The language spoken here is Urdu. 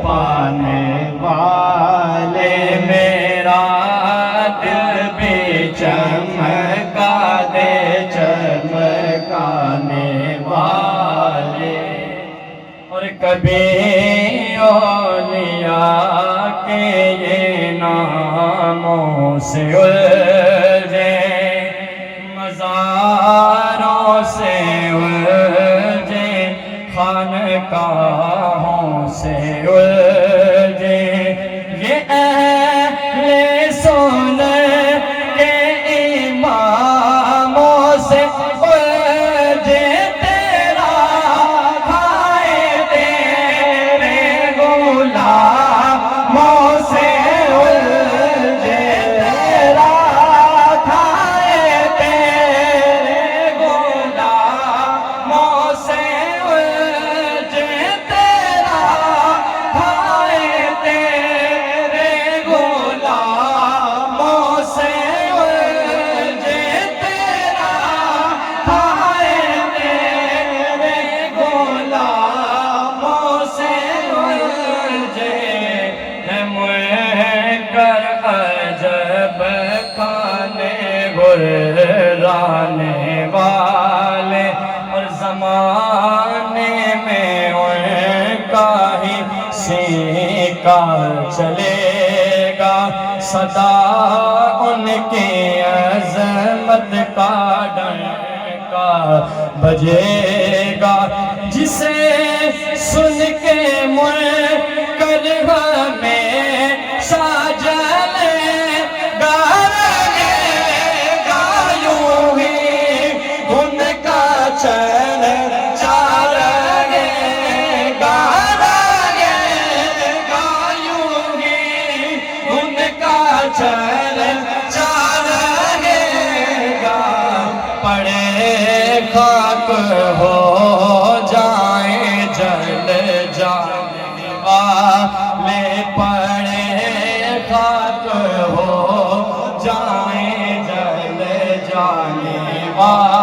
پانے والے، میرا دل بھی چمکا دے چمکانے والے۔ اور کبھی اولیاء کے یہ ناموں سے الجھے، مزاروں سے الجھے، خانقاہوں سے الجھے، یہ اہل سنت کے اماموں سے الجھے، تیرا کھائے تیرے غلاموں سے الجھے، تیرا کھائے تیرے غلاموں سے الجھے، تیرا کھائے تیرے غلاموں سے الجھے، تیرا کھائے تیرے غلاموں سے الجھے، ہے منکر عجب کھانے گرانے والے، اور زمانے میں ان کا ہی سیکا چلے گا، صدا ان کی عظمت کا ڈنکا بجے گا، جسے سن کے منکر ہمیشہ جلے گا، رہے گا یوں ہی ان کا چرچا، رہے گا یوں ہی ان کا چرچا، رہے گا، پڑے خاک ہو جائیں جل جانے والے، پڑے خاک ہو جائیں جل جانے والے۔